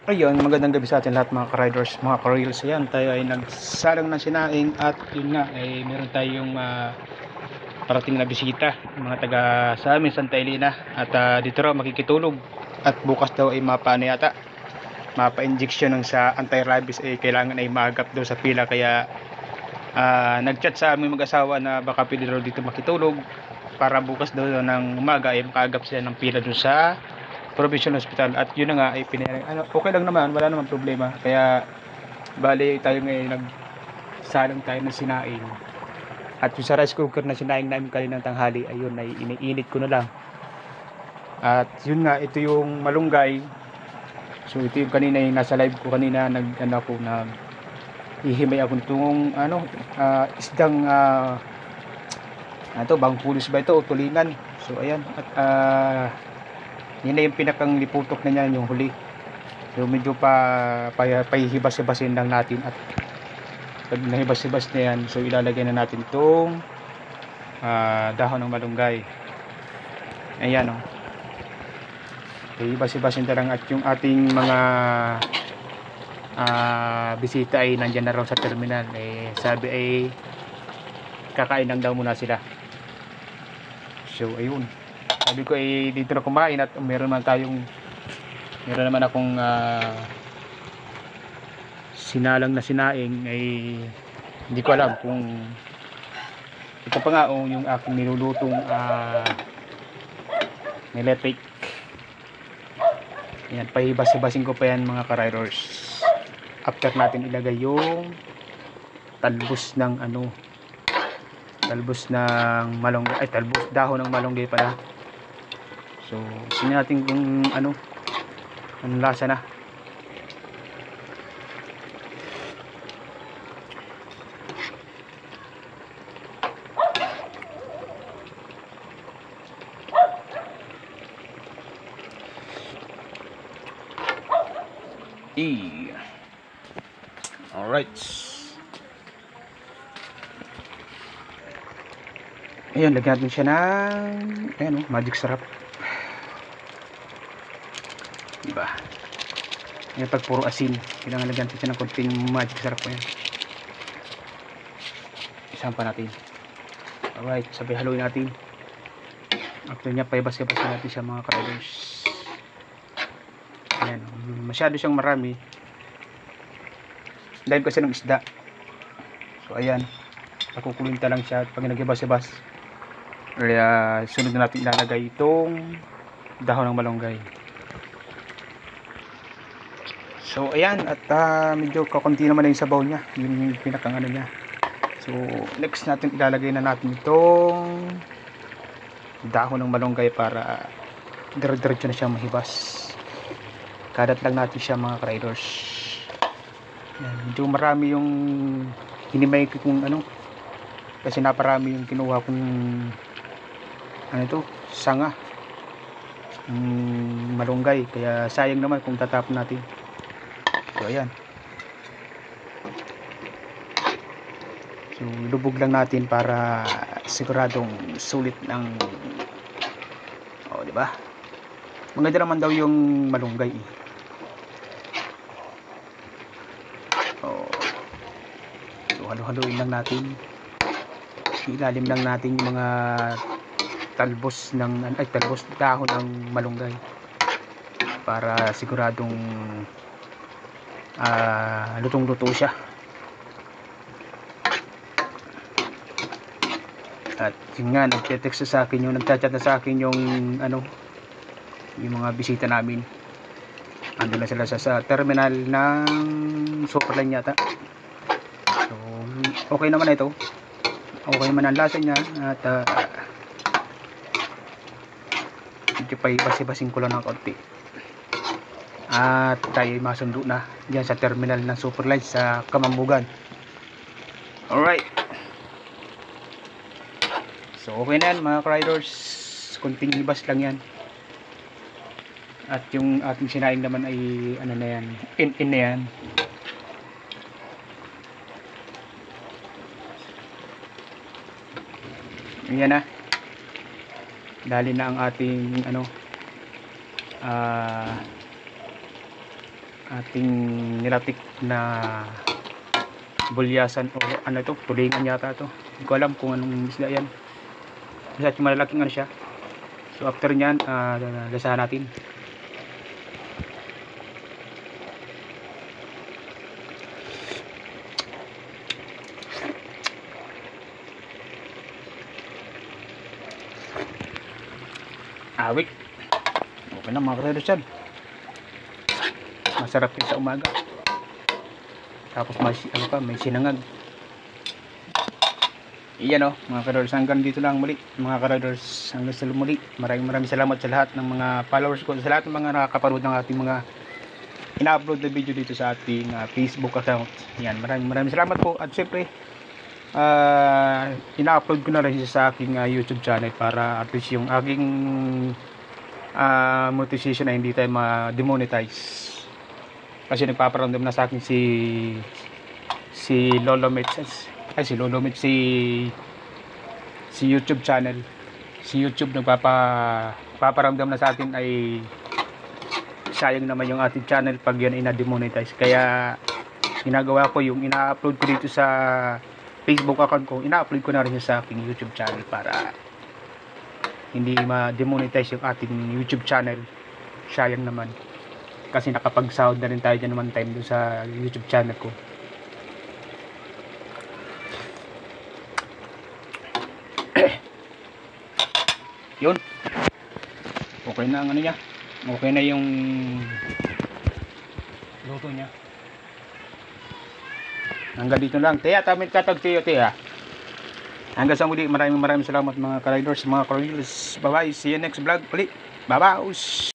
Ayun, magandang gabi sa atin lahat mga ka-riders, mga ka-rails. Ayan, tayo ay nagsalang ng sinaing at yun nga, ay meron tayong parating na bisita, mga taga sa amin, Santa Elena. At dito raw makikitulog. At bukas daw ay mapaano yata, mapa-injection ng sa anti-rabies ay kailangan ay maagap daw sa pila. Kaya nag-chat sa aming mag-asawa na baka pwede daw dito makitulog para bukas daw ng umaga ay makaagap sila ng pila doon sa Provincial Hospital. At yun na nga ay okay lang naman, wala naman problema. Kaya bali tayo ngayon nagsalang tayo ng sinaing. At yung sa rice cooker na sinaing namin kaninang tanghali, ayun ay iniinit ko na lang. At yun nga, ito yung malunggay. So ito yung kanina yung nasa live ko kanina, ihimay ako nitong isdang bangkulis ba ito o tulingan. So ayan, at yun na yung pinakang liputok na niyan, yung huli. So medyo pahihibas-hibasin lang natin. At pag nahibas-hibas na yan, so ilalagay na natin itong dahon ng malunggay. Ayan o. Hibas-hibasin na lang. At yung ating mga bisita ay nandyan na raw sa terminal. Sabi ay kakain lang daw muna sila. So ayun, sabi ko ay dito na kumain. At meron naman akong sinalang na sinaing. Ay hindi ko alam kung ito pa nga yung aking nilulutong niletik. Yan, pahibas-hibasin ko pa yan mga ka-riders. After natin ilagay yung talbos ng malunggay, dahon ng malunggay pala. So tingnan natin kung anong lasa na. Alright. Ayan, lagyan natin siya ng magic sarap. Diba? Ayan, pag puro asin, kailangan lagyan natin siya ng konting magic sarap po yan. Isahan pa natin. Alright, sabay haluin natin. After niya, paibas-ibasin natin siya mga ka-riders. Ayan, masyado siyang marami dahil kasi ng isda. So ayan, nakukulinta lang siya pag nag-ibas-ibas. Kaya sunod na natin ilalagay itong dahon ng malunggay. So ayan, at medyo kakunti naman na yung sabaw niya, yun yung pinakang niya. So next natin ilalagay na natin itong dahon ng malunggay para dire-diretso na siya mahibas. Kadat lang natin siya mga ka-riders. Medyo marami yung hinimay ko kung kasi naparami yung kinuha kong sanga malunggay, kaya sayang naman kung tatapon natin. So ayan, so lubog lang natin para siguradong sulit ng diba? Maganda naman daw yung malunggay So halo-haloin lang natin. Ilalim lang natin yung mga talbos dahon ng malunggay para siguradong lutong-luto siya. At yun nga, nagte-text sa akin nagchat na sa akin yung mga bisita namin. Ando na sila sa terminal ng Superline yata. So okay naman ito. Okay naman ang lasa niya. At medyo paibas-ibasin ko lang ng konti. At tayo masundo na dyan sa terminal ng Superline sa Kamambugan. Alright. So okay na yan mga riders. Kunting ibas lang yan. At yung ating sinaing naman ay na yan, in na yan. Yan na. Dali na ang ating ating nilatik na bulyasan o ano ito, tulingan yata ito. Hindi ko alam kung anong isda yan. Basta malalaking ano siya. So after nyan, lasahan natin. Awit. Okay na mga ka-riders yan. Masarap yun sa umaga. Tapos may sinangag. Iyan o mga ka-riders, hanggang dito lang muli mga ka-riders, hanggang sa muli. Maraming salamat sa lahat ng mga followers ko, sa lahat ng mga nakakapanood ng ating mga ina-upload na video dito sa ating Facebook account. Yan, maraming salamat po. At syempre ina-upload ko na rin sa aking YouTube channel para at least yung aking monetization na hindi tayo ma-demonetize. Kasi nagpaparamdam na sa akin si Lolo Mitch, si YouTube channel. Si YouTube nagpaparamdam na sa akin ay sayang naman yung ating channel pag yan ina-demonetize. Kaya ginagawa ko yung ina-upload ko dito sa Facebook account ko, ina-upload ko na rin sa aking YouTube channel para hindi ma-demonetize yung ating YouTube channel. Sayang naman. Kasi nakapag-sound na rin tayo dyan naman time doon sa YouTube channel ko. Yun. Okay na ang ano niya. Okay na yung luto niya. Hanggang dito lang. Tiya, tamit katag tiyo, tiya. Hanggang sa muli, maraming salamat mga ka-riders, mga ka-reels. Bye-bye. See you next vlog. Bye-bye.